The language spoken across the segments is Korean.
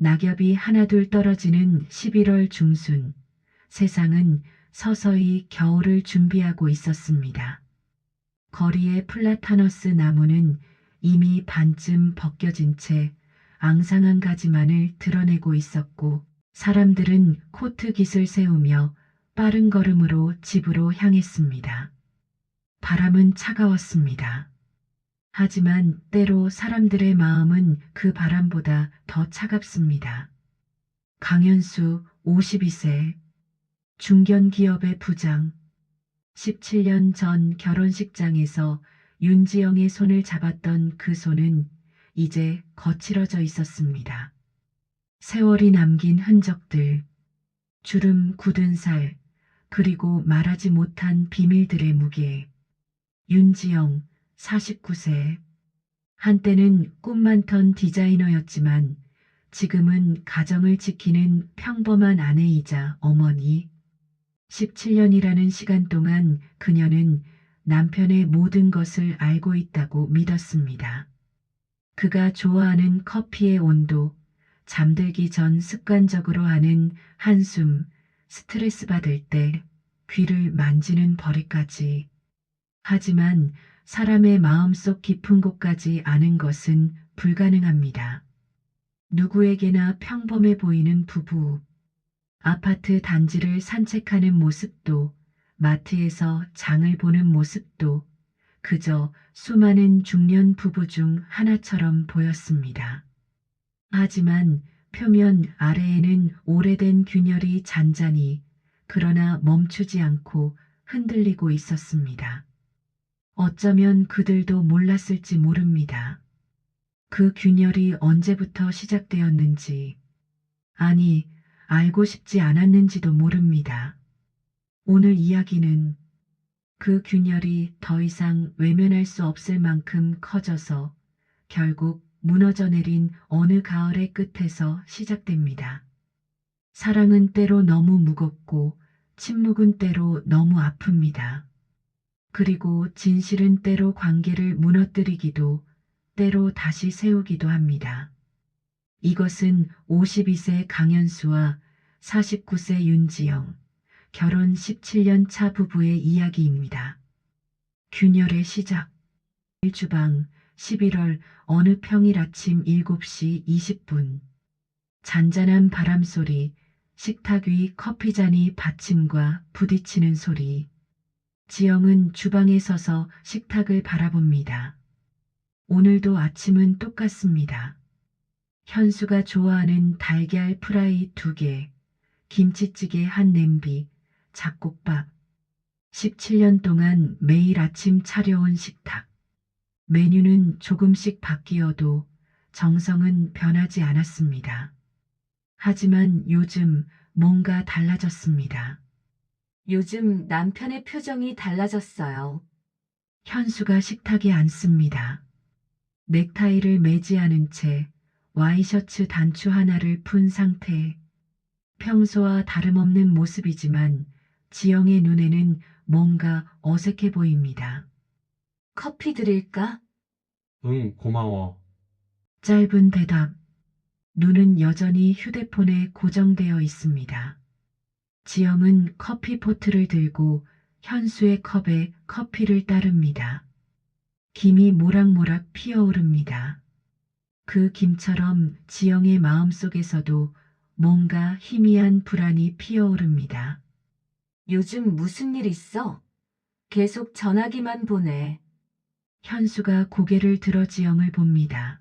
낙엽이 하나둘 떨어지는 11월 중순, 세상은 서서히 겨울을 준비하고 있었습니다. 거리의 플라타너스 나무는 이미 반쯤 벗겨진 채 앙상한 가지만을 드러내고 있었고, 사람들은 코트 깃을 세우며 빠른 걸음으로 집으로 향했습니다. 바람은 차가웠습니다. 하지만 때로 사람들의 마음은 그 바람보다 더 차갑습니다. 강현수 52세, 중견기업의 부장, 17년 전 결혼식장에서 윤지영의 손을 잡았던 그 손은 이제 거칠어져 있었습니다. 세월이 남긴 흔적들, 주름 굳은 살, 그리고 말하지 못한 비밀들의 무게. 윤지영 49세. 한때는 꿈 많던 디자이너였지만 지금은 가정을 지키는 평범한 아내이자 어머니. 17년이라는 시간 동안 그녀는 남편의 모든 것을 알고 있다고 믿었습니다. 그가 좋아하는 커피의 온도, 잠들기 전 습관적으로 하는 한숨, 스트레스 받을 때 귀를 만지는 버릇까지. 하지만 사람의 마음속 깊은 곳까지 아는 것은 불가능합니다. 누구에게나 평범해 보이는 부부. 아파트 단지를 산책하는 모습도, 마트에서 장을 보는 모습도 그저 수많은 중년 부부 중 하나처럼 보였습니다. 하지만 표면 아래에는 오래된 균열이 잔잔히, 그러나 멈추지 않고 흔들리고 있었습니다. 어쩌면 그들도 몰랐을지 모릅니다. 그 균열이 언제부터 시작되었는지, 아니, 알고 싶지 않았는지도 모릅니다. 오늘 이야기는 그 균열이 더 이상 외면할 수 없을 만큼 커져서 결국 무너져 내린 어느 가을의 끝에서 시작됩니다. 사랑은 때로 너무 무겁고 침묵은 때로 너무 아픕니다. 그리고 진실은 때로 관계를 무너뜨리기도, 때로 다시 세우기도 합니다. 이것은 52세 강현수와 49세 윤지영, 결혼 17년 차 부부의 이야기입니다. 균열의 시작. 주방 11월 어느 평일 아침 7시 20분. 잔잔한 바람소리, 식탁 위 커피잔이 받침과 부딪히는 소리. 지영은 주방에 서서 식탁을 바라봅니다. 오늘도 아침은 똑같습니다. 현수가 좋아하는 달걀 프라이 2개, 김치찌개 한 냄비, 잡곡밥. 17년 동안 매일 아침 차려온 식탁. 메뉴는 조금씩 바뀌어도 정성은 변하지 않았습니다. 하지만 요즘 뭔가 달라졌습니다. 요즘 남편의 표정이 달라졌어요. 현수가 식탁에 앉습니다. 넥타이를 매지 않은 채 와이셔츠 단추 하나를 푼 상태. 평소와 다름없는 모습이지만 지영의 눈에는 뭔가 어색해 보입니다. 커피 드릴까? 응, 고마워. 짧은 대답. 눈은 여전히 휴대폰에 고정되어 있습니다. 지영은 커피포트를 들고 현수의 컵에 커피를 따릅니다. 김이 모락모락 피어오릅니다. 그 김처럼 지영의 마음속에서도 뭔가 희미한 불안이 피어오릅니다. 요즘 무슨 일 있어? 계속 전화기만 보내. 현수가 고개를 들어 지영을 봅니다.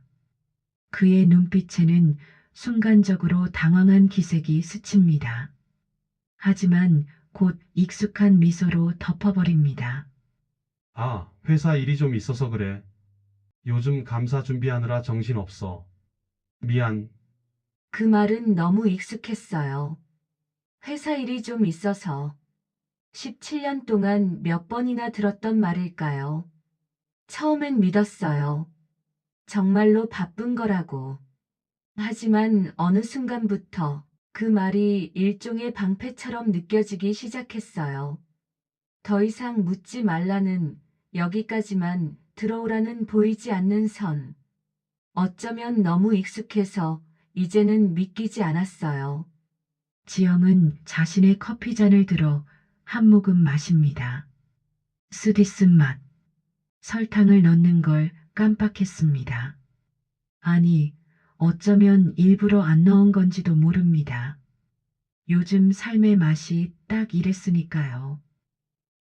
그의 눈빛에는 순간적으로 당황한 기색이 스칩니다. 하지만 곧 익숙한 미소로 덮어버립니다. 아, 회사 일이 좀 있어서 그래. 요즘 감사 준비하느라 정신없어. 미안. 그 말은 너무 익숙했어요. 회사 일이 좀 있어서. 17년 동안 몇 번이나 들었던 말일까요? 처음엔 믿었어요. 정말로 바쁜 거라고. 하지만 어느 순간부터 그 말이 일종의 방패처럼 느껴지기 시작했어요. 더 이상 묻지 말라는, 여기까지만 들어오라는 보이지 않는 선. 어쩌면 너무 익숙해서 이제는 믿기지 않았어요. 지영은 자신의 커피잔을 들어 한 모금 마십니다. 쓰디쓴 맛. 설탕을 넣는 걸 깜빡했습니다. 아니, 어쩌면 일부러 안 넣은 건지도 모릅니다. 요즘 삶의 맛이 딱 이랬으니까요.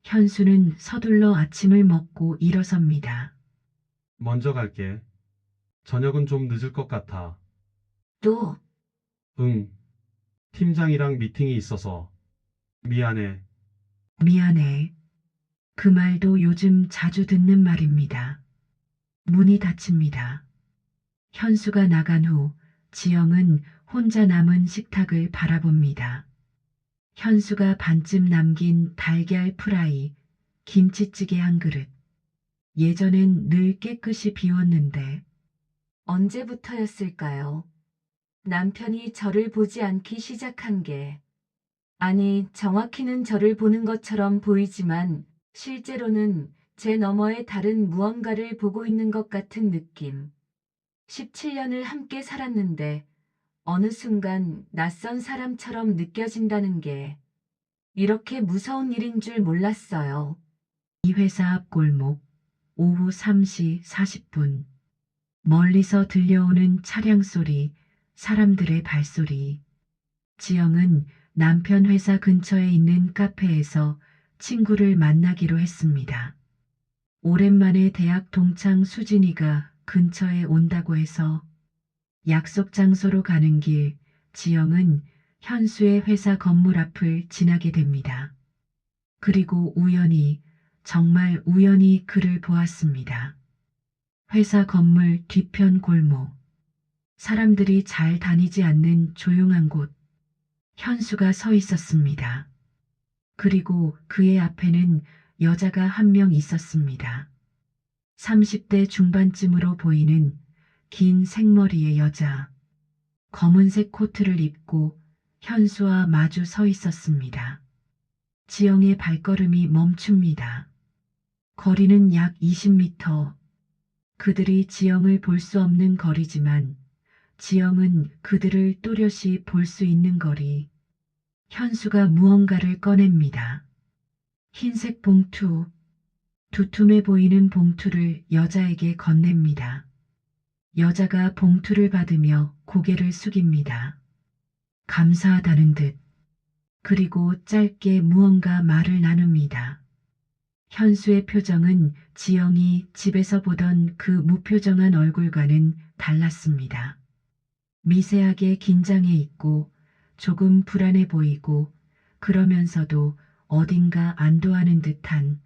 현수는 서둘러 아침을 먹고 일어섭니다. 먼저 갈게. 저녁은 좀 늦을 것 같아. 또, 응. 팀장이랑 미팅이 있어서. 미안해. 미안해. 그 말도 요즘 자주 듣는 말입니다. 문이 닫힙니다. 현수가 나간 후 지영은 혼자 남은 식탁을 바라봅니다. 현수가 반쯤 남긴 달걀 프라이, 김치찌개 한 그릇. 예전엔 늘 깨끗이 비웠는데 언제부터였을까요? 남편이 저를 보지 않기 시작한 게. 아니, 정확히는 저를 보는 것처럼 보이지만 실제로는 제 너머에 다른 무언가를 보고 있는 것 같은 느낌. 17년을 함께 살았는데 어느 순간 낯선 사람처럼 느껴진다는 게 이렇게 무서운 일인 줄 몰랐어요. 이 회사 앞 골목, 오후 3시 40분. 멀리서 들려오는 차량 소리, 사람들의 발소리. 지영은 남편 회사 근처에 있는 카페에서 친구를 만나기로 했습니다. 오랜만에 대학 동창 수진이가 근처에 온다고 해서 약속 장소로 가는 길, 지영은 현수의 회사 건물 앞을 지나게 됩니다. 그리고 우연히, 정말 우연히 그를 보았습니다. 회사 건물 뒤편 골목. 사람들이 잘 다니지 않는 조용한 곳. 현수가 서 있었습니다. 그리고 그의 앞에는 여자가 한 명 있었습니다. 30대 중반쯤으로 보이는 긴 생머리의 여자. 검은색 코트를 입고 현수와 마주 서 있었습니다. 지영의 발걸음이 멈춥니다. 거리는 약 20m. 그들이 지영을 볼 수 없는 거리지만 지영은 그들을 또렷이 볼 수 있는 거리. 현수가 무언가를 꺼냅니다. 흰색 봉투. 두툼해 보이는 봉투를 여자에게 건넵니다. 여자가 봉투를 받으며 고개를 숙입니다. 감사하다는 듯. 그리고 짧게 무언가 말을 나눕니다. 현수의 표정은 지영이 집에서 보던 그 무표정한 얼굴과는 달랐습니다. 미세하게 긴장해 있고 조금 불안해 보이고 그러면서도 어딘가 안도하는 듯한.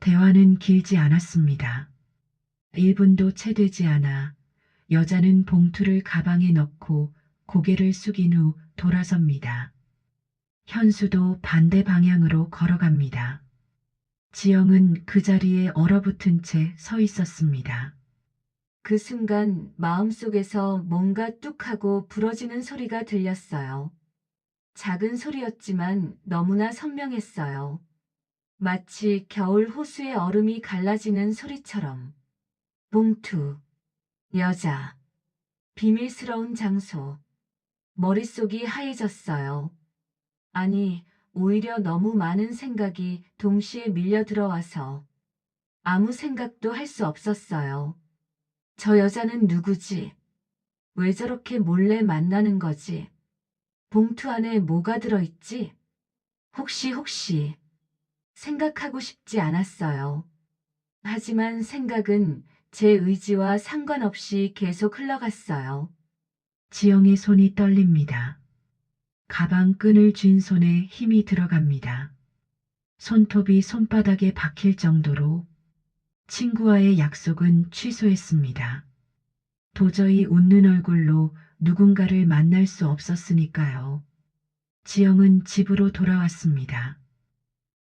대화는 길지 않았습니다. 1분도 채 되지 않아 여자는 봉투를 가방에 넣고 고개를 숙인 후 돌아섭니다. 현수도 반대 방향으로 걸어갑니다. 지영은 그 자리에 얼어붙은 채 서 있었습니다. 그 순간 마음속에서 뭔가 뚝 하고 부러지는 소리가 들렸어요. 작은 소리였지만 너무나 선명했어요. 마치 겨울 호수의 얼음이 갈라지는 소리처럼. 봉투, 여자, 비밀스러운 장소. 머릿속이 하얘졌어요. 아니, 오히려 너무 많은 생각이 동시에 밀려 들어와서 아무 생각도 할 수 없었어요. 저 여자는 누구지? 왜 저렇게 몰래 만나는 거지? 봉투 안에 뭐가 들어있지? 혹시 생각하고 싶지 않았어요. 하지만 생각은 제 의지와 상관없이 계속 흘러갔어요. 지영의 손이 떨립니다. 가방 끈을 쥔 손에 힘이 들어갑니다. 손톱이 손바닥에 박힐 정도로. 친구와의 약속은 취소했습니다. 도저히 웃는 얼굴로 누군가를 만날 수 없었으니까요. 지영은 집으로 돌아왔습니다.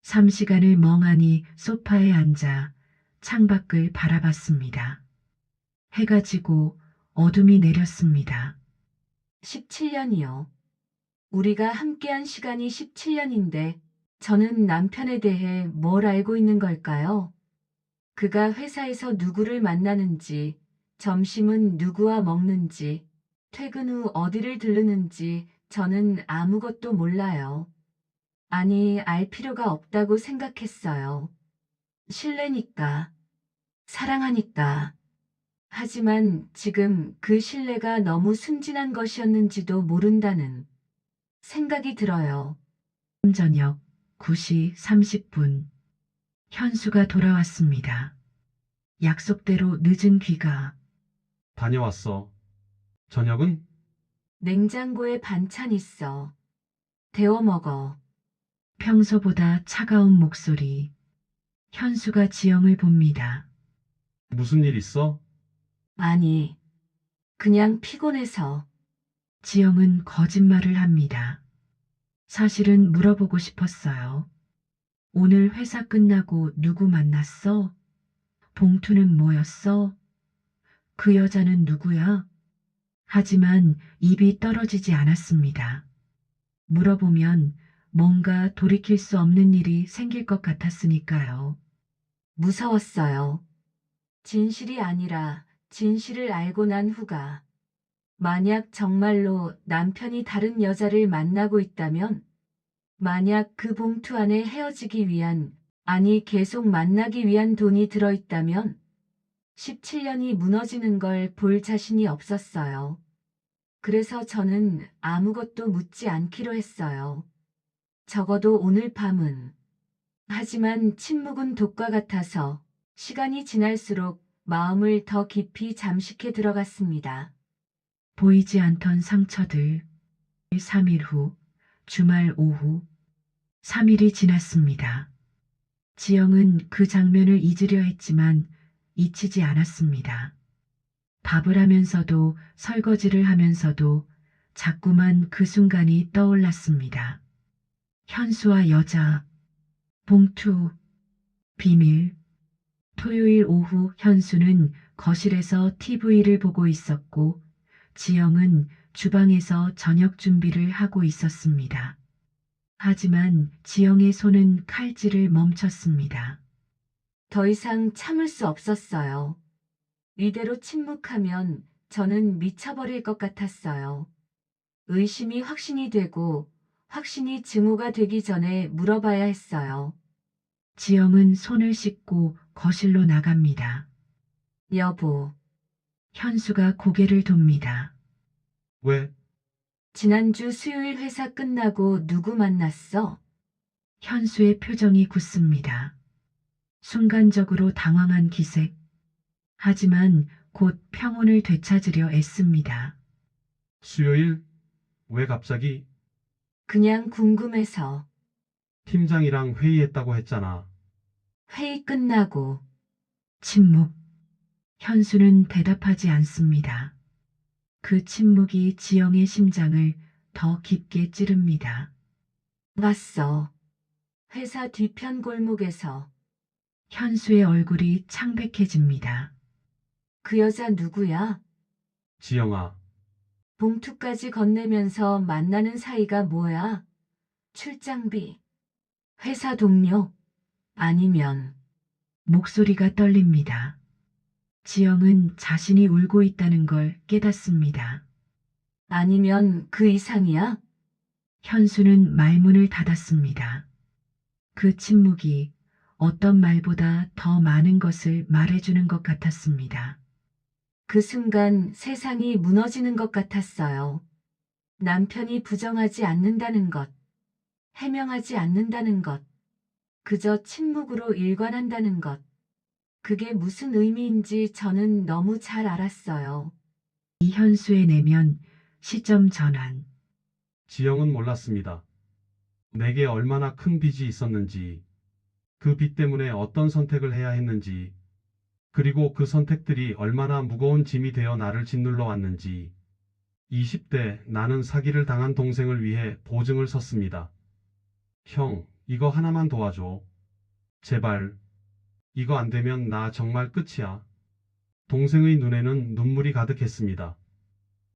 3시간을 멍하니 소파에 앉아 창밖을 바라봤습니다. 해가 지고 어둠이 내렸습니다. 17년이요. 우리가 함께한 시간이 17년인데 저는 남편에 대해 뭘 알고 있는 걸까요? 그가 회사에서 누구를 만나는지, 점심은 누구와 먹는지, 퇴근 후 어디를 들르는지 저는 아무것도 몰라요. 아니, 알 필요가 없다고 생각했어요. 신뢰니까, 사랑하니까. 하지만 지금 그 신뢰가 너무 순진한 것이었는지도 모른다는 생각이 들어요. 저녁 9시 30분. 현수가 돌아왔습니다. 약속대로 늦은 귀가. 다녀왔어. 저녁은? 냉장고에 반찬 있어. 데워 먹어. 평소보다 차가운 목소리. 현수가 지영을 봅니다. 무슨 일 있어? 아니, 그냥 피곤해서. 지영은 거짓말을 합니다. 사실은 물어보고 싶었어요. 오늘 회사 끝나고 누구 만났어? 봉투는 뭐였어? 그 여자는 누구야? 하지만 입이 떨어지지 않았습니다. 물어보면 뭔가 돌이킬 수 없는 일이 생길 것 같았으니까요. 무서웠어요. 진실이 아니라 진실을 알고 난 후가. 만약 정말로 남편이 다른 여자를 만나고 있다면, 만약 그 봉투 안에 헤어지기 위한, 아니 계속 만나기 위한 돈이 들어있다면, 17년이 무너지는 걸 볼 자신이 없었어요. 그래서 저는 아무것도 묻지 않기로 했어요. 적어도 오늘 밤은. 하지만 침묵은 독과 같아서 시간이 지날수록 마음을 더 깊이 잠식해 들어갔습니다. 보이지 않던 상처들. 3일 후, 주말 오후. 3일이 지났습니다. 지영은 그 장면을 잊으려 했지만 잊히지 않았습니다. 밥을 하면서도 설거지를 하면서도 자꾸만 그 순간이 떠올랐습니다. 현수와 여자, 봉투, 비밀. 토요일 오후 현수는 거실에서 TV를 보고 있었고 지영은 주방에서 저녁 준비를 하고 있었습니다. 하지만 지영의 손은 칼질을 멈췄습니다. 더 이상 참을 수 없었어요. 이대로 침묵하면 저는 미쳐버릴 것 같았어요. 의심이 확신이 되고 확신이 증오가 되기 전에 물어봐야 했어요. 지영은 손을 씻고 거실로 나갑니다. 여보, 현수가 고개를 돕니다. 왜? 지난주 수요일 회사 끝나고 누구 만났어? 현수의 표정이 굳습니다. 순간적으로 당황한 기색. 하지만 곧 평온을 되찾으려 애씁니다. 수요일? 왜 갑자기? 그냥 궁금해서. 팀장이랑 회의했다고 했잖아. 회의 끝나고. 침묵. 현수는 대답하지 않습니다. 그 침묵이 지영의 심장을 더 깊게 찌릅니다. 왔어. 회사 뒤편 골목에서. 현수의 얼굴이 창백해집니다. 그 여자 누구야? 지영아, 봉투까지 건네면서 만나는 사이가 뭐야? 출장비. 회사 동료. 아니면 목소리가 떨립니다. 지영은 자신이 울고 있다는 걸 깨닫습니다. 아니면 그 이상이야? 현수는 말문을 닫았습니다. 그 침묵이 어떤 말보다 더 많은 것을 말해주는 것 같았습니다. 그 순간 세상이 무너지는 것 같았어요. 남편이 부정하지 않는다는 것, 해명하지 않는다는 것, 그저 침묵으로 일관한다는 것. 그게 무슨 의미인지 저는 너무 잘 알았어요. 이현수의 내면 시점 전환. 지영은 몰랐습니다. 내게 얼마나 큰 빚이 있었는지, 그 빚 때문에 어떤 선택을 해야 했는지, 그리고 그 선택들이 얼마나 무거운 짐이 되어 나를 짓눌러 왔는지. 20대 나는 사기를 당한 동생을 위해 보증을 섰습니다. 형, 이거 하나만 도와줘. 제발. 이거 안 되면 나 정말 끝이야. 동생의 눈에는 눈물이 가득했습니다.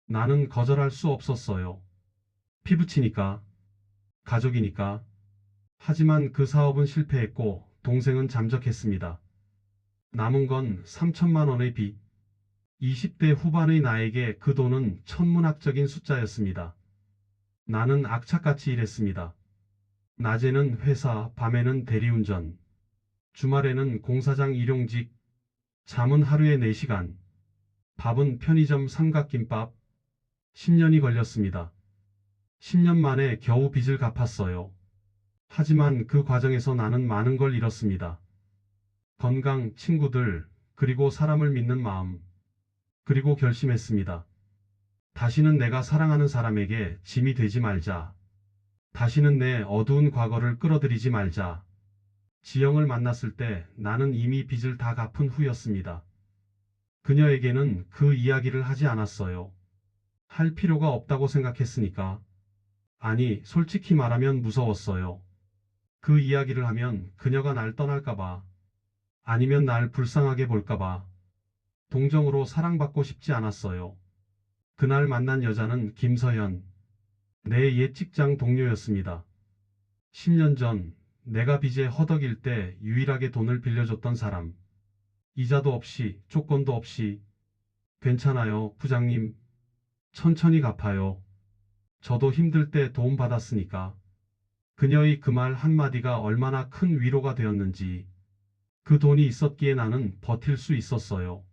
나는 거절할 수 없었어요. 피부치니까, 가족이니까. 하지만 그 사업은 실패했고 동생은 잠적했습니다. 남은 건 3천만 원의 빚. 20대 후반의 나에게 그 돈은 천문학적인 숫자였습니다. 나는 악착같이 일했습니다. 낮에는 회사, 밤에는 대리운전, 주말에는 공사장 일용직, 잠은 하루에 4시간, 밥은 편의점 삼각김밥. 10년이 걸렸습니다. 10년 만에 겨우 빚을 갚았어요. 하지만 그 과정에서 나는 많은 걸 잃었습니다. 건강, 친구들, 그리고 사람을 믿는 마음. 그리고 결심했습니다. 다시는 내가 사랑하는 사람에게 짐이 되지 말자. 다시는 내 어두운 과거를 끌어들이지 말자. 지영을 만났을 때 나는 이미 빚을 다 갚은 후였습니다. 그녀에게는 그 이야기를 하지 않았어요. 할 필요가 없다고 생각했으니까. 아니, 솔직히 말하면 무서웠어요. 그 이야기를 하면 그녀가 날 떠날까봐, 아니면 날 불쌍하게 볼까봐, 동정으로 사랑받고 싶지 않았어요. 그날 만난 여자는 김서연, 내 옛 직장 동료였습니다. 10년 전 내가 빚에 허덕일 때 유일하게 돈을 빌려줬던 사람. 이자도 없이, 조건도 없이. 괜찮아요, 부장님. 천천히 갚아요. 저도 힘들 때 도움 받았으니까. 그녀의 그 말 한마디가 얼마나 큰 위로가 되었는지. 그 돈이 있었기에 나는 버틸 수 있었어요.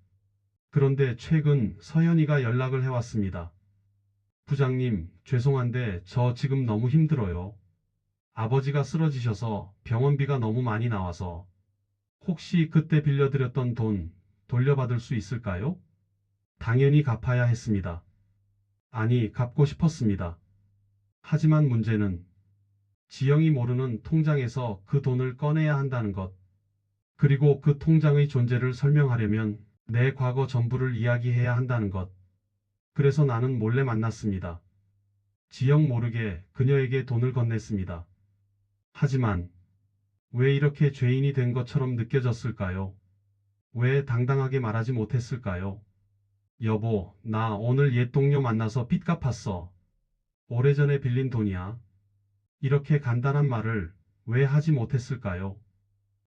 그런데 최근 서연이가 연락을 해왔습니다. 부장님, 죄송한데 저 지금 너무 힘들어요. 아버지가 쓰러지셔서 병원비가 너무 많이 나와서 혹시 그때 빌려드렸던 돈 돌려받을 수 있을까요? 당연히 갚아야 했습니다. 아니, 갚고 싶었습니다. 하지만 문제는 지영이 모르는 통장에서 그 돈을 꺼내야 한다는 것. 그리고 그 통장의 존재를 설명하려면 내 과거 전부를 이야기해야 한다는 것. 그래서 나는 몰래 만났습니다. 지영 모르게 그녀에게 돈을 건넸습니다. 하지만 왜 이렇게 죄인이 된 것처럼 느껴졌을까요? 왜 당당하게 말하지 못했을까요? 여보, 나 오늘 옛 동료 만나서 빚 갚았어. 오래전에 빌린 돈이야. 이렇게 간단한 말을 왜 하지 못했을까요?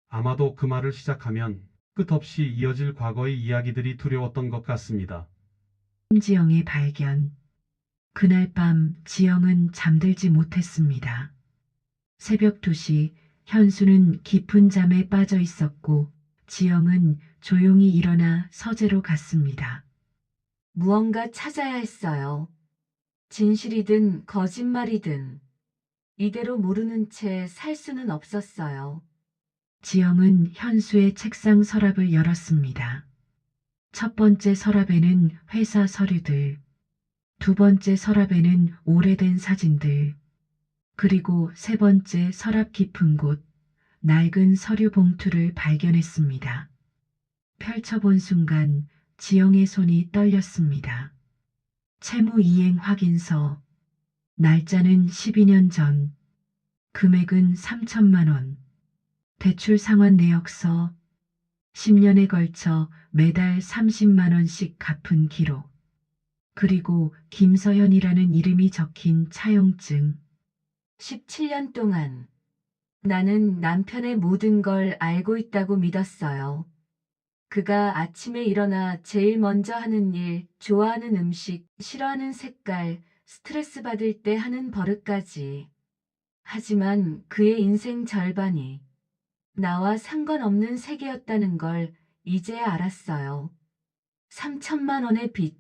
아마도 그 말을 시작하면 끝없이 이어질 과거의 이야기들이 두려웠던 것 같습니다. 심지영의 발견. 그날 밤 지영은 잠들지 못했습니다. 새벽 2시 현수는 깊은 잠에 빠져 있었고 지영은 조용히 일어나 서재로 갔습니다. 무언가 찾아야 했어요. 진실이든 거짓말이든 이대로 모르는 채 살 수는 없었어요. 지영은 현수의 책상 서랍을 열었습니다. 첫 번째 서랍에는 회사 서류들, 두 번째 서랍에는 오래된 사진들, 그리고 세 번째 서랍 깊은 곳, 낡은 서류 봉투를 발견했습니다. 펼쳐본 순간 지영의 손이 떨렸습니다. 채무 이행 확인서, 날짜는 12년 전, 금액은 3천만 원, 대출 상환 내역서, 10년에 걸쳐 매달 30만 원씩 갚은 기록, 그리고 김서연이라는 이름이 적힌 차용증. 17년 동안 나는 남편의 모든 걸 알고 있다고 믿었어요. 그가 아침에 일어나 제일 먼저 하는 일, 좋아하는 음식, 싫어하는 색깔, 스트레스 받을 때 하는 버릇까지. 하지만 그의 인생 절반이 나와 상관없는 세계였다는 걸 이제야 알았어요. 3천만 원의 빚,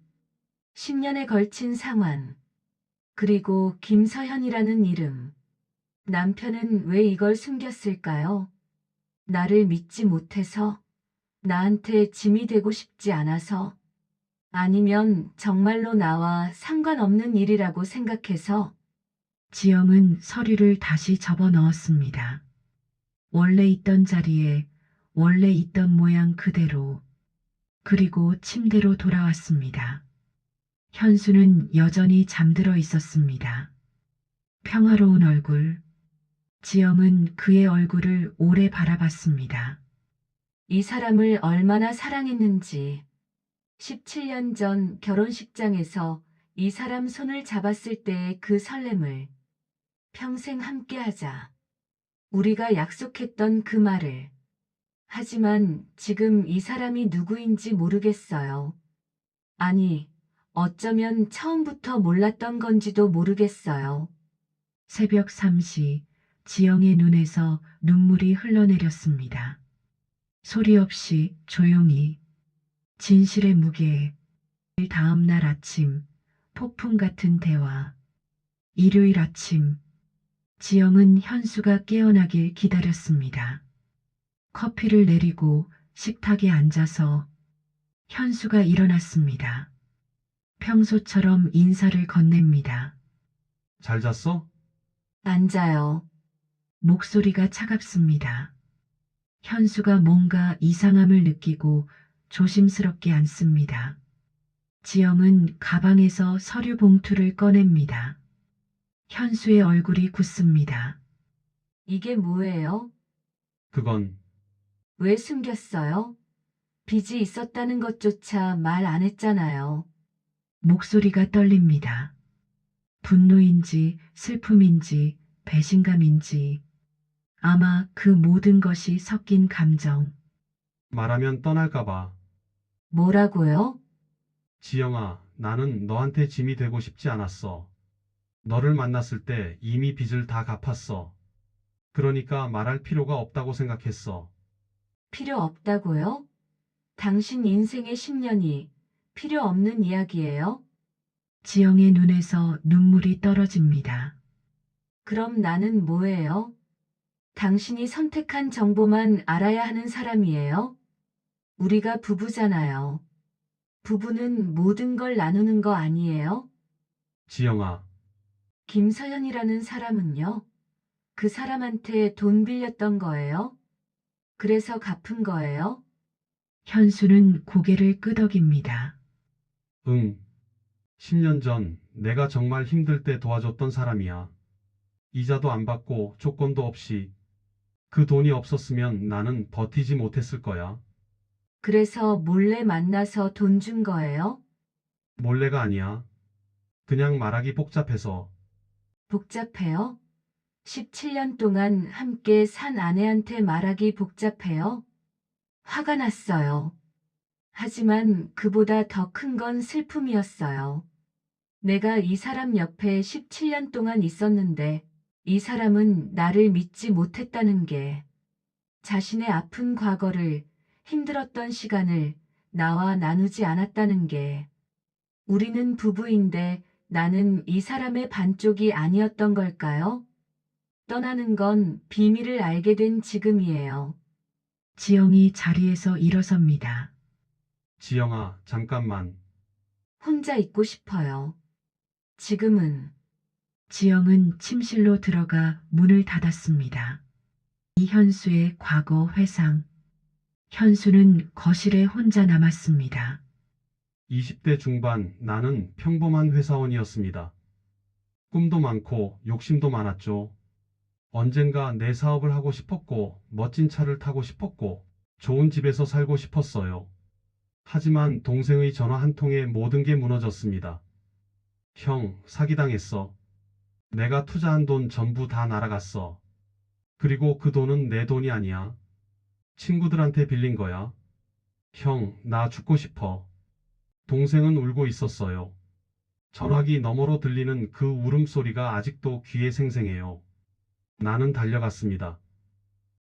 10년에 걸친 상환, 그리고 김서현이라는 이름. 남편은 왜 이걸 숨겼을까요? 나를 믿지 못해서? 나한테 짐이 되고 싶지 않아서? 아니면 정말로 나와 상관없는 일이라고 생각해서? 지영은 서류를 다시 접어 넣었습니다. 원래 있던 자리에 원래 있던 모양 그대로, 그리고 침대로 돌아왔습니다. 현수는 여전히 잠들어 있었습니다. 평화로운 얼굴. 지영은 그의 얼굴을 오래 바라봤습니다. 이 사람을 얼마나 사랑했는지. 17년 전 결혼식장에서 이 사람 손을 잡았을 때의 그 설렘을. 평생 함께하자. 우리가 약속했던 그 말을. 하지만 지금 이 사람이 누구인지 모르겠어요. 아니, 어쩌면 처음부터 몰랐던 건지도 모르겠어요. 새벽 3시 지영의 눈에서 눈물이 흘러내렸습니다. 소리 없이 조용히 진실의 무게에 다음 날 아침 폭풍 같은 대화. 일요일 아침 지영은 현수가 깨어나길 기다렸습니다. 커피를 내리고 식탁에 앉아서 현수가 일어났습니다. 평소처럼 인사를 건넵니다. 잘 잤어? 앉아요. 목소리가 차갑습니다. 현수가 뭔가 이상함을 느끼고 조심스럽게 앉습니다. 지영은 가방에서 서류 봉투를 꺼냅니다. 현수의 얼굴이 굳습니다. 이게 뭐예요? 그건 왜 숨겼어요? 빚이 있었다는 것조차 말 안 했잖아요. 목소리가 떨립니다. 분노인지 슬픔인지 배신감인지 아마 그 모든 것이 섞인 감정. 말하면 떠날까봐. 뭐라고요? 지영아, 나는 너한테 짐이 되고 싶지 않았어. 너를 만났을 때 이미 빚을 다 갚았어. 그러니까 말할 필요가 없다고 생각했어. 필요 없다고요? 당신 인생의 10년이 필요 없는 이야기예요? 지영의 눈에서 눈물이 떨어집니다. 그럼 나는 뭐예요? 당신이 선택한 정보만 알아야 하는 사람이에요? 우리가 부부잖아요. 부부는 모든 걸 나누는 거 아니에요? 지영아, 김서연이라는 사람은요? 그 사람한테 돈 빌렸던 거예요? 그래서 갚은 거예요? 현수는 고개를 끄덕입니다. 응. 10년 전 내가 정말 힘들 때 도와줬던 사람이야. 이자도 안 받고 조건도 없이. 그 돈이 없었으면 나는 버티지 못했을 거야. 그래서 몰래 만나서 돈 준 거예요? 몰래가 아니야. 그냥 말하기 복잡해서. 복잡해요? 17년 동안 함께 산 아내한테 말하기 복잡해요? 화가 났어요. 하지만 그보다 더 큰 건 슬픔이었어요. 내가 이 사람 옆에 17년 동안 있었는데 이 사람은 나를 믿지 못했다는 게, 자신의 아픈 과거를, 힘들었던 시간을 나와 나누지 않았다는 게, 우리는 부부인데 나는 이 사람의 반쪽이 아니었던 걸까요? 떠나는 건 비밀을 알게 된 지금이에요. 지영이 자리에서 일어섭니다. 지영아, 잠깐만. 혼자 있고 싶어요. 지금은. 지영은 침실로 들어가 문을 닫았습니다. 이현수의 과거 회상. 현수는 거실에 혼자 남았습니다. 20대 중반 나는 평범한 회사원이었습니다. 꿈도 많고 욕심도 많았죠. 언젠가 내 사업을 하고 싶었고 멋진 차를 타고 싶었고 좋은 집에서 살고 싶었어요. 하지만 동생의 전화 한 통에 모든 게 무너졌습니다. 형, 사기당했어. 내가 투자한 돈 전부 다 날아갔어. 그리고 그 돈은 내 돈이 아니야. 친구들한테 빌린 거야. 형, 나 죽고 싶어. 동생은 울고 있었어요. 전화기 너머로 들리는 그 울음소리가 아직도 귀에 생생해요. 나는 달려갔습니다.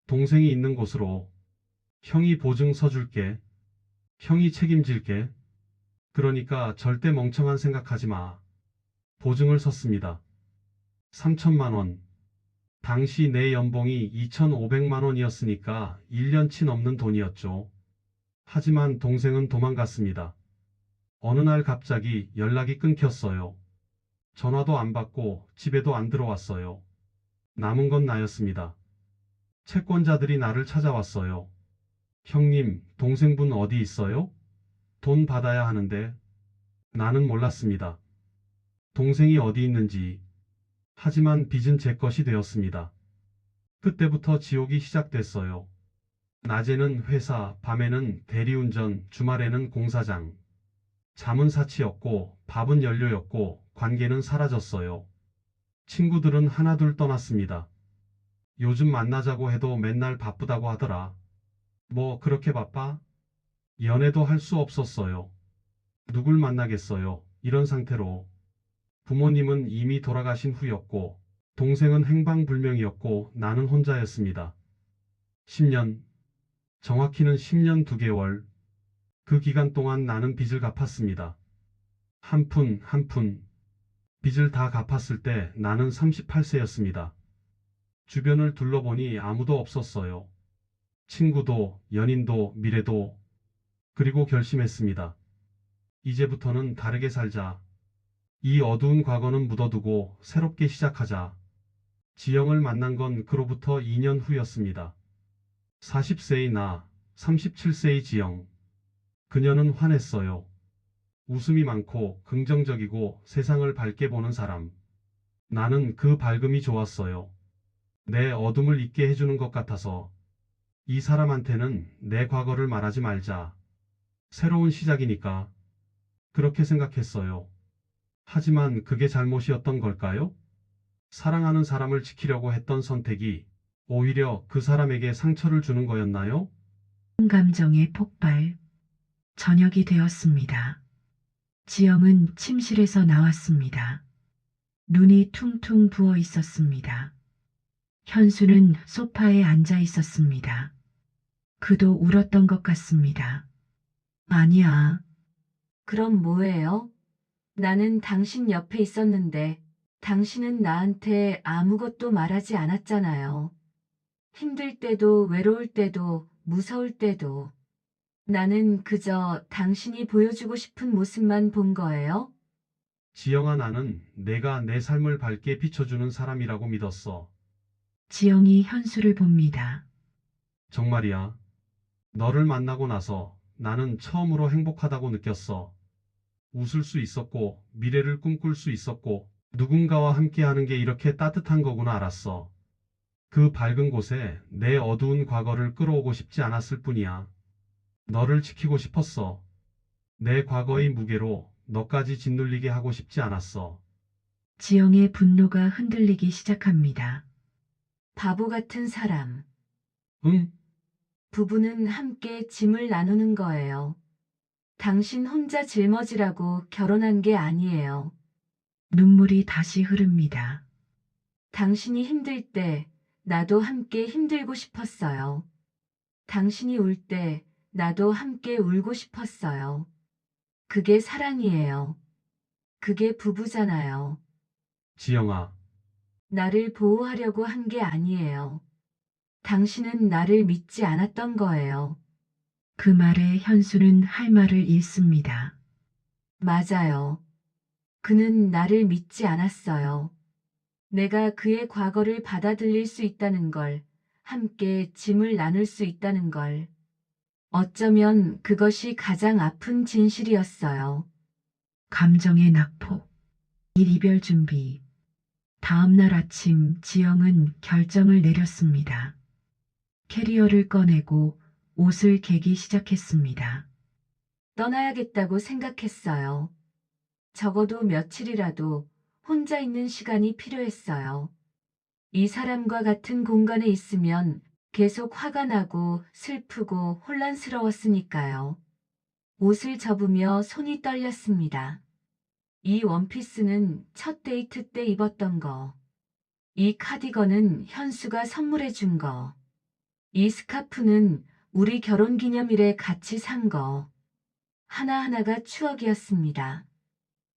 동생이 있는 곳으로. 형이 보증 서줄게. 형이 책임질게. 그러니까 절대 멍청한 생각하지 마. 보증을 섰습니다. 3천만 원. 당시 내 연봉이 2,500만 원이었으니까 1년치 넘는 돈이었죠. 하지만 동생은 도망갔습니다. 어느 날 갑자기 연락이 끊겼어요. 전화도 안 받고 집에도 안 들어왔어요. 남은 건 나였습니다. 채권자들이 나를 찾아왔어요. 형님, 동생분 어디 있어요? 돈 받아야 하는데. 나는 몰랐습니다. 동생이 어디 있는지. 하지만 빚은 제 것이 되었습니다. 그때부터 지옥이 시작됐어요. 낮에는 회사, 밤에는 대리운전, 주말에는 공사장. 잠은 사치였고 밥은 연료였고 관계는 사라졌어요. 친구들은 하나둘 떠났습니다. 요즘 만나자고 해도 맨날 바쁘다고 하더라. 뭐 그렇게 바빠? 연애도 할 수 없었어요. 누굴 만나겠어요. 이런 상태로. 부모님은 이미 돌아가신 후였고, 동생은 행방불명이었고, 나는 혼자였습니다. 10년, 정확히는 10년 2개월. 그 기간 동안 나는 빚을 갚았습니다. 한 푼, 한 푼. 빚을 다 갚았을 때 나는 38세였습니다. 주변을 둘러보니 아무도 없었어요. 친구도, 연인도, 미래도. 그리고 결심했습니다. 이제부터는 다르게 살자. 이 어두운 과거는 묻어두고 새롭게 시작하자. 지영을 만난 건 그로부터 2년 후였습니다. 40세의 나, 37세의 지영. 그녀는 환했어요. 웃음이 많고 긍정적이고 세상을 밝게 보는 사람. 나는 그 밝음이 좋았어요. 내 어둠을 잊게 해주는 것 같아서. 이 사람한테는 내 과거를 말하지 말자. 새로운 시작이니까. 그렇게 생각했어요. 하지만 그게 잘못이었던 걸까요? 사랑하는 사람을 지키려고 했던 선택이 오히려 그 사람에게 상처를 주는 거였나요? 감정의 폭발. 저녁이 되었습니다. 지영은 침실에서 나왔습니다. 눈이 퉁퉁 부어 있었습니다. 현수는 소파에 앉아 있었습니다. 그도 울었던 것 같습니다. 아니야. 그럼 뭐예요? 나는 당신 옆에 있었는데 당신은 나한테 아무것도 말하지 않았잖아요. 힘들 때도 외로울 때도 무서울 때도 나는 그저 당신이 보여주고 싶은 모습만 본 거예요. 지영아, 나는 내가 내 삶을 밝게 비춰주는 사람이라고 믿었어. 지영이 현수를 봅니다. 정말이야. 너를 만나고 나서 나는 처음으로 행복하다고 느꼈어. 웃을 수 있었고, 미래를 꿈꿀 수 있었고, 누군가와 함께하는 게 이렇게 따뜻한 거구나 알았어. 그 밝은 곳에 내 어두운 과거를 끌어오고 싶지 않았을 뿐이야. 너를 지키고 싶었어. 내 과거의 무게로 너까지 짓눌리게 하고 싶지 않았어. 지영의 분노가 흔들리기 시작합니다. 바보 같은 사람. 응? 부부는 함께 짐을 나누는 거예요. 당신 혼자 짊어지라고 결혼한 게 아니에요. 눈물이 다시 흐릅니다. 당신이 힘들 때 나도 함께 힘들고 싶었어요. 당신이 울 때 나도 함께 울고 싶었어요. 그게 사랑이에요. 그게 부부잖아요. 지영아, 나를 보호하려고 한 게 아니에요. 당신은 나를 믿지 않았던 거예요. 그 말에 현수는 할 말을 잃습니다. 맞아요. 그는 나를 믿지 않았어요. 내가 그의 과거를 받아들일 수 있다는 걸, 함께 짐을 나눌 수 있다는 걸. 어쩌면 그것이 가장 아픈 진실이었어요. 감정의 낙폭. 일 이별 준비. 다음 날 아침 지영은 결정을 내렸습니다. 캐리어를 꺼내고 옷을 개기 시작했습니다. 떠나야겠다고 생각했어요. 적어도 며칠이라도 혼자 있는 시간이 필요했어요. 이 사람과 같은 공간에 있으면 계속 화가 나고 슬프고 혼란스러웠으니까요. 옷을 접으며 손이 떨렸습니다. 이 원피스는 첫 데이트 때 입었던 거. 이 카디건은 현수가 선물해 준 거. 이 스카프는 우리 결혼 기념일에 같이 산 거. 하나하나가 추억이었습니다.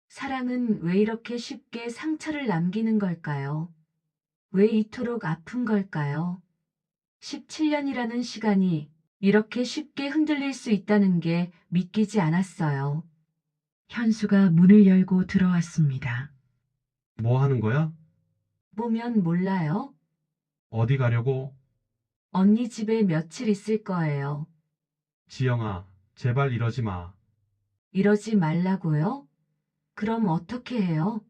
사랑은 왜 이렇게 쉽게 상처를 남기는 걸까요? 왜 이토록 아픈 걸까요? 17년이라는 시간이 이렇게 쉽게 흔들릴 수 있다는 게 믿기지 않았어요. 현수가 문을 열고 들어왔습니다. 뭐 하는 거야? 보면 몰라요? 어디 가려고? 언니 집에 며칠 있을 거예요. 지영아, 제발 이러지 마. 이러지 말라고요? 그럼 어떻게 해요?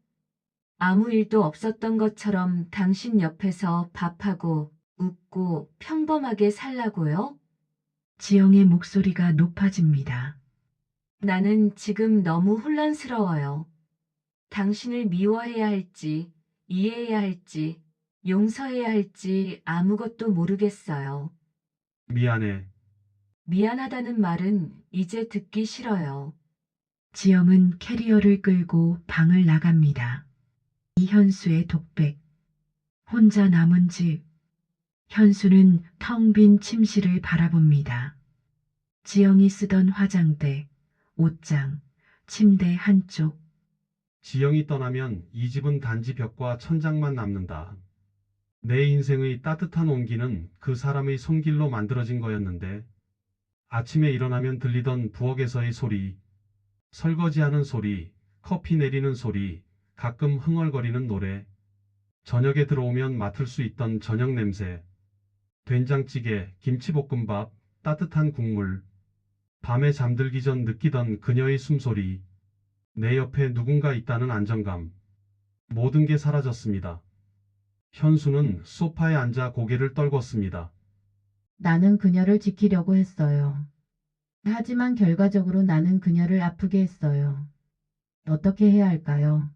아무 일도 없었던 것처럼 당신 옆에서 밥하고 웃고 평범하게 살라고요? 지영의 목소리가 높아집니다. 나는 지금 너무 혼란스러워요. 당신을 미워해야 할지, 이해해야 할지, 용서해야 할지 아무것도 모르겠어요. 미안해. 미안하다는 말은 이제 듣기 싫어요. 지영은 캐리어를 끌고 방을 나갑니다. 이현수의 독백. 혼자 남은 집. 현수는 텅 빈 침실을 바라봅니다. 지영이 쓰던 화장대, 옷장, 침대 한쪽. 지영이 떠나면 이 집은 단지 벽과 천장만 남는다. 내 인생의 따뜻한 온기는 그 사람의 손길로 만들어진 거였는데, 아침에 일어나면 들리던 부엌에서의 소리, 설거지하는 소리, 커피 내리는 소리, 가끔 흥얼거리는 노래, 저녁에 들어오면 맡을 수 있던 저녁 냄새, 된장찌개, 김치볶음밥, 따뜻한 국물, 밤에 잠들기 전 느끼던 그녀의 숨소리, 내 옆에 누군가 있다는 안정감, 모든 게 사라졌습니다. 현수는 소파에 앉아 고개를 떨궜습니다. 나는 그녀를 지키려고 했어요. 하지만 결과적으로 나는 그녀를 아프게 했어요. 어떻게 해야 할까요?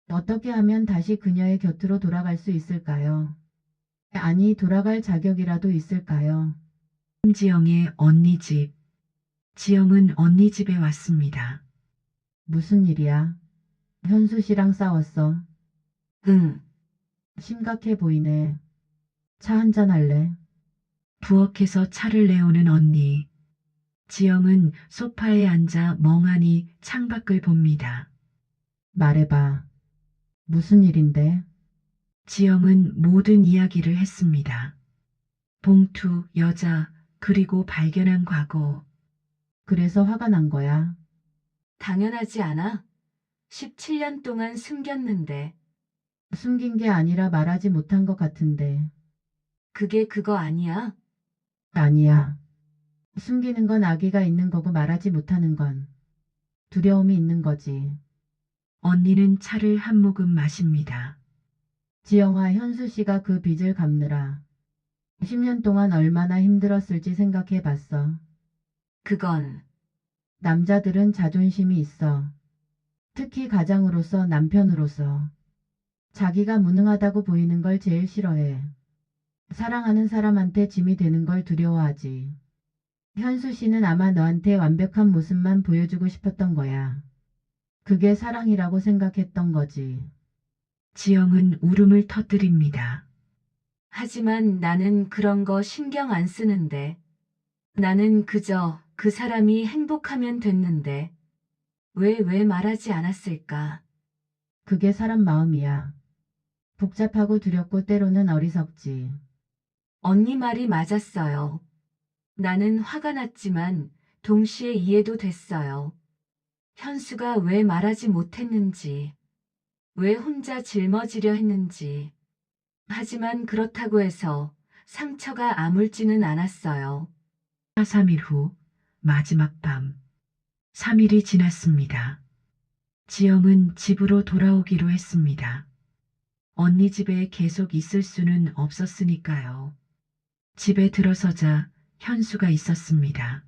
어떻게 하면 다시 그녀의 곁으로 돌아갈 수 있을까요? 아니, 돌아갈 자격이라도 있을까요? 지영의 언니 집. 지영은 언니 집에 왔습니다. 무슨 일이야? 현수 씨랑 싸웠어. 응, 심각해 보이네. 차 한잔 할래? 부엌에서 차를 내오는 언니. 지영은 소파에 앉아 멍하니 창밖을 봅니다. 말해봐. 무슨 일인데? 지영은 모든 이야기를 했습니다. 봉투, 여자, 그리고 발견한 과거. 그래서 화가 난 거야. 당연하지 않아? 17년 동안 숨겼는데, 숨긴 게 아니라 말하지 못한 것 같은데. 그게 그거 아니야? 아니야. 숨기는 건 아기가 있는 거고 말하지 못하는 건 두려움이 있는 거지. 언니는 차를 한 모금 마십니다. 지영아, 현수 씨가 그 빚을 갚느라 10년 동안 얼마나 힘들었을지 생각해 봤어. 그건 남자들은 자존심이 있어. 특히 가장으로서, 남편으로서. 자기가 무능하다고 보이는 걸 제일 싫어해. 사랑하는 사람한테 짐이 되는 걸 두려워하지. 현수 씨는 아마 너한테 완벽한 모습만 보여주고 싶었던 거야. 그게 사랑이라고 생각했던 거지. 지영은 울음을 터뜨립니다. 하지만 나는 그런 거 신경 안 쓰는데. 나는 그저 그 사람이 행복하면 됐는데. 왜 말하지 않았을까? 그게 사람 마음이야. 복잡하고 두렵고 때로는 어리석지. 언니 말이 맞았어요. 나는 화가 났지만 동시에 이해도 됐어요. 현수가 왜 말하지 못했는지, 왜 혼자 짊어지려 했는지. 하지만 그렇다고 해서 상처가 아물지는 않았어요. 3일 후 마지막 밤. 3일이 지났습니다. 지영은 집으로 돌아오기로 했습니다. 언니 집에 계속 있을 수는 없었으니까요. 집에 들어서자 현수가 있었습니다.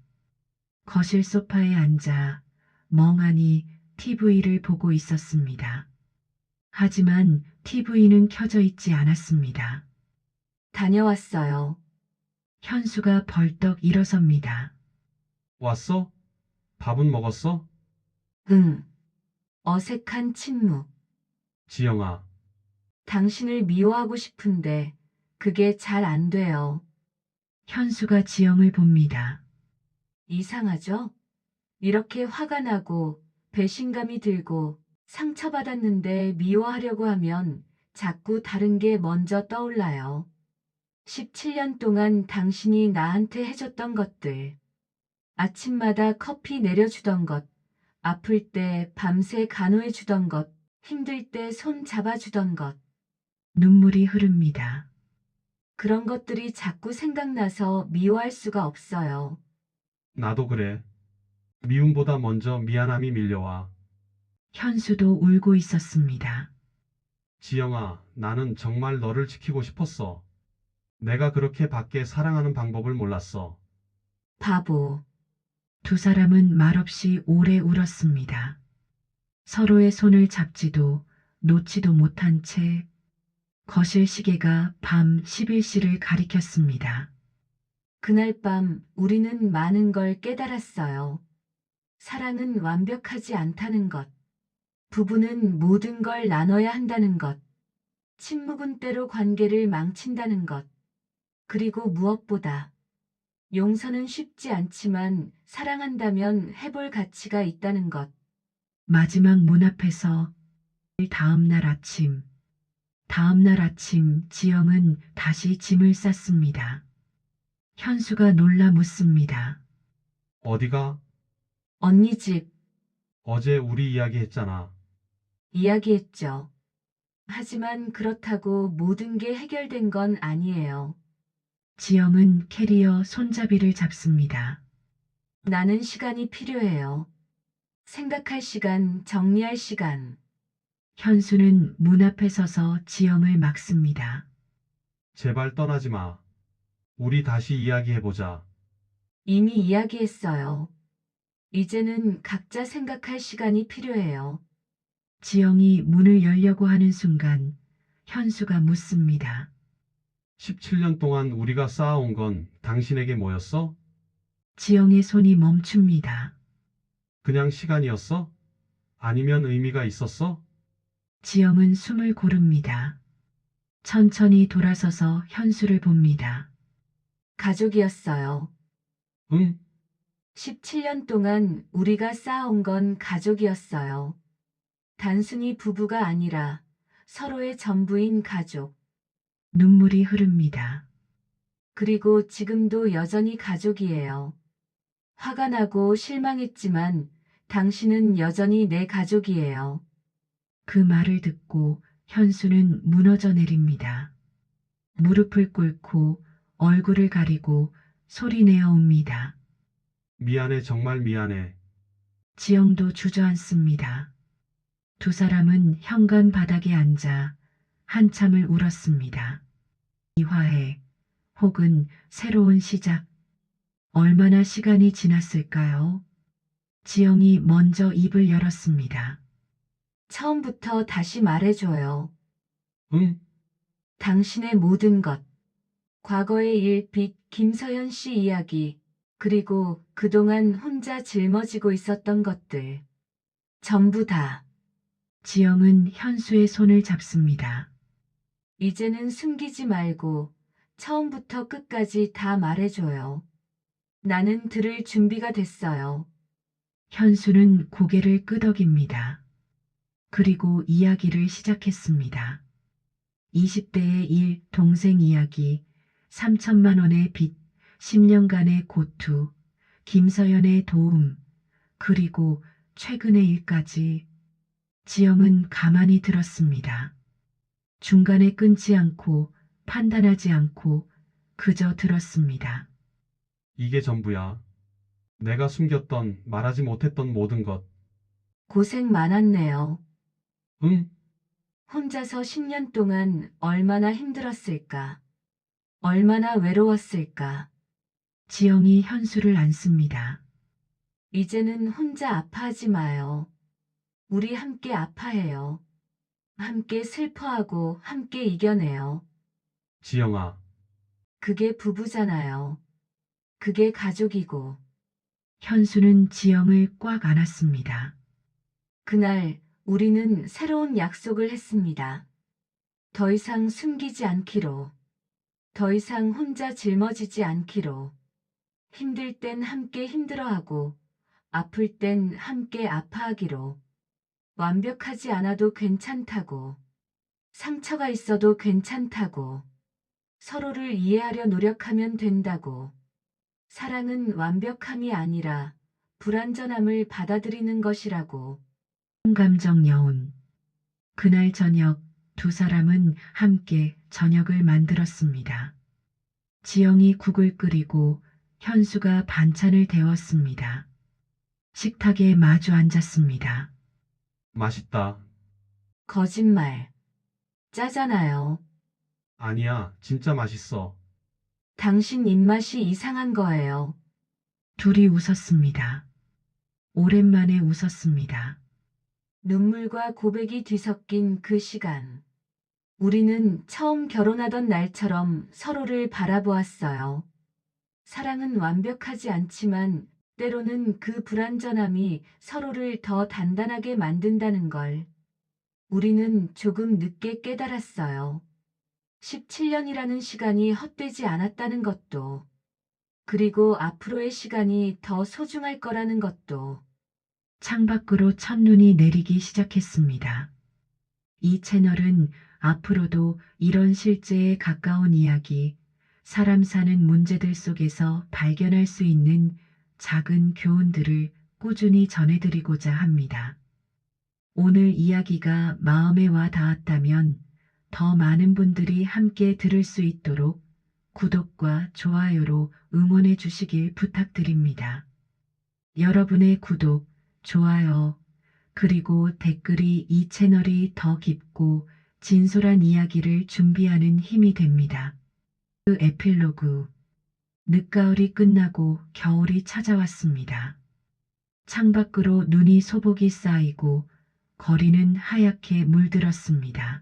거실 소파에 앉아 멍하니 TV를 보고 있었습니다. 하지만 TV는 켜져 있지 않았습니다. 다녀왔어요. 현수가 벌떡 일어섭니다. 왔어? 밥은 먹었어? 응. 어색한 침묵. 지영아, 당신을 미워하고 싶은데 그게 잘 안 돼요. 현수가 지영을 봅니다. 이상하죠? 이렇게 화가 나고 배신감이 들고 상처받았는데 미워하려고 하면 자꾸 다른 게 먼저 떠올라요. 17년 동안 당신이 나한테 해줬던 것들. 아침마다 커피 내려주던 것, 아플 때 밤새 간호해주던 것, 힘들 때 손 잡아주던 것. 눈물이 흐릅니다. 그런 것들이 자꾸 생각나서 미워할 수가 없어요. 나도 그래. 미움보다 먼저 미안함이 밀려와. 현수도 울고 있었습니다. 지영아, 나는 정말 너를 지키고 싶었어. 내가 그렇게 밖에 사랑하는 방법을 몰랐어. 바보. 두 사람은 말없이 오래 울었습니다. 서로의 손을 잡지도 놓지도 못한 채 거실 시계가 밤 11시를 가리켰습니다. 그날 밤 우리는 많은 걸 깨달았어요. 사랑은 완벽하지 않다는 것. 부부는 모든 걸 나눠야 한다는 것. 침묵은 때로 관계를 망친다는 것. 그리고 무엇보다 용서는 쉽지 않지만 사랑한다면 해볼 가치가 있다는 것. 마지막 문 앞에서 다음 날 아침 지영은 다시 짐을 쌌습니다. 현수가 놀라 묻습니다. 어디가? 언니 집 어제 우리 이야기했잖아. 이야기했죠. 하지만 그렇다고 모든 게 해결된 건 아니에요. 지영은 캐리어 손잡이를 잡습니다. 나는 시간이 필요해요. 생각할 시간, 정리할 시간. 현수는 문 앞에 서서 지영을 막습니다. 제발 떠나지 마. 우리 다시 이야기해보자. 이미 이야기했어요. 이제는 각자 생각할 시간이 필요해요. 지영이 문을 열려고 하는 순간 현수가 묻습니다. 17년 동안 우리가 쌓아온 건 당신에게 뭐였어? 지영의 손이 멈춥니다. 그냥 시간이었어? 아니면 의미가 있었어? 지영은 숨을 고릅니다. 천천히 돌아서서 현수를 봅니다. 가족이었어요. 응? 17년 동안 우리가 쌓아온 건 가족이었어요. 단순히 부부가 아니라 서로의 전부인 가족. 눈물이 흐릅니다. 그리고 지금도 여전히 가족이에요. 화가 나고 실망했지만 당신은 여전히 내 가족이에요. 그 말을 듣고 현수는 무너져 내립니다. 무릎을 꿇고 얼굴을 가리고 소리내어 옵니다. 미안해, 정말 미안해. 지영도 주저앉습니다. 두 사람은 현관 바닥에 앉아 한참을 울었습니다. 이화해 혹은 새로운 시작. 얼마나 시간이 지났을까요? 지영이 먼저 입을 열었습니다. 처음부터 다시 말해줘요. 응? 당신의 모든 것. 과거의 일, 빚, 김서연 씨 이야기, 그리고 그동안 혼자 짊어지고 있었던 것들. 전부 다. 지영은 현수의 손을 잡습니다. 이제는 숨기지 말고 처음부터 끝까지 다 말해줘요. 나는 들을 준비가 됐어요. 현수는 고개를 끄덕입니다. 그리고 이야기를 시작했습니다. 20대의 일, 동생 이야기, 3천만 원의 빚, 10년간의 고투, 김서연의 도움, 그리고 최근의 일까지. 지영은 가만히 들었습니다. 중간에 끊지 않고 판단하지 않고 그저 들었습니다. 이게 전부야. 내가 숨겼던, 말하지 못했던 모든 것. 고생 많았네요. 응? 혼자서 10년 동안 얼마나 힘들었을까. 얼마나 외로웠을까. 지영이 현수를 안습니다. 이제는 혼자 아파하지 마요. 우리 함께 아파해요. 함께 슬퍼하고 함께 이겨내요. 지영아, 그게 부부잖아요. 그게 가족이고. 현수는 지영을 꽉 안았습니다. 그날 우리는 새로운 약속을 했습니다. 더 이상 숨기지 않기로. 더 이상 혼자 짊어지지 않기로. 힘들 땐 함께 힘들어하고 아플 땐 함께 아파하기로. 완벽하지 않아도 괜찮다고. 상처가 있어도 괜찮다고. 서로를 이해하려 노력하면 된다고. 사랑은 완벽함이 아니라 불완전함을 받아들이는 것이라고. 감정 여운. 그날 저녁 두 사람은 함께 저녁을 만들었습니다. 지영이 국을 끓이고 현수가 반찬을 데웠습니다. 식탁에 마주 앉았습니다. 맛있다. 거짓말. 짜잖아요. 아니야, 진짜 맛있어. 당신 입맛이 이상한 거예요. 둘이 웃었습니다. 오랜만에 웃었습니다. 눈물과 고백이 뒤섞인 그 시간. 우리는 처음 결혼하던 날처럼 서로를 바라보았어요. 사랑은 완벽하지 않지만 때로는 그 불완전함이 서로를 더 단단하게 만든다는 걸 우리는 조금 늦게 깨달았어요. 17년이라는 시간이 헛되지 않았다는 것도, 그리고 앞으로의 시간이 더 소중할 거라는 것도. 창밖으로 첫눈이 내리기 시작했습니다. 이 채널은 앞으로도 이런 실제에 가까운 이야기, 사람 사는 문제들 속에서 발견할 수 있는 작은 교훈들을 꾸준히 전해드리고자 합니다. 오늘 이야기가 마음에 와 닿았다면 더 많은 분들이 함께 들을 수 있도록 구독과 좋아요로 응원해 주시길 부탁드립니다. 여러분의 구독, 좋아요, 그리고 댓글이 이 채널이 더 깊고 진솔한 이야기를 준비하는 힘이 됩니다. 그 에필로그. 늦가을이 끝나고 겨울이 찾아왔습니다. 창밖으로 눈이 소복이 쌓이고 거리는 하얗게 물들었습니다.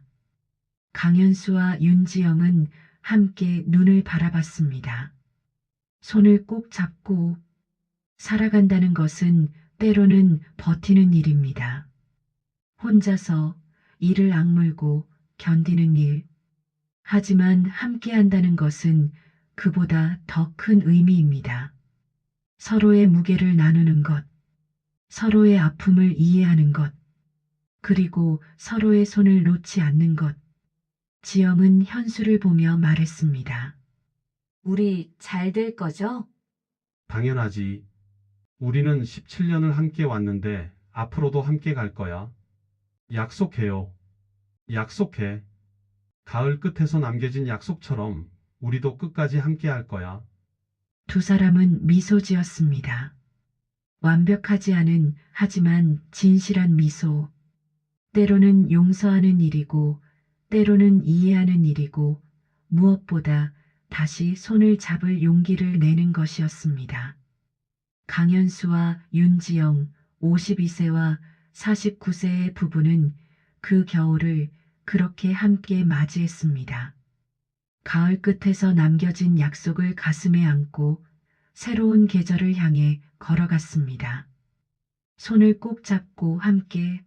강현수와 윤지영은 함께 눈을 바라봤습니다. 손을 꼭 잡고 살아간다는 것은 때로는 버티는 일입니다. 혼자서 이를 악물고 견디는 일. 하지만 함께 한다는 것은 그보다 더 큰 의미입니다. 서로의 무게를 나누는 것, 서로의 아픔을 이해하는 것, 그리고 서로의 손을 놓지 않는 것. 지영은 현수를 보며 말했습니다. 우리 잘 될 거죠? 당연하지. 우리는 17년을 함께 왔는데 앞으로도 함께 갈 거야. 약속해요. 약속해. 가을 끝에서 남겨진 약속처럼 우리도 끝까지 함께 할 거야. 두 사람은 미소 지었습니다. 완벽하지 않은 하지만 진실한 미소. 때로는 용서하는 일이고 때로는 이해하는 일이고 무엇보다 다시 손을 잡을 용기를 내는 것이었습니다. 강현수와 윤지영 52세와 49세의 부부는 그 겨울을 그렇게 함께 맞이했습니다. 가을 끝에서 남겨진 약속을 가슴에 안고 새로운 계절을 향해 걸어갔습니다. 손을 꼭 잡고 함께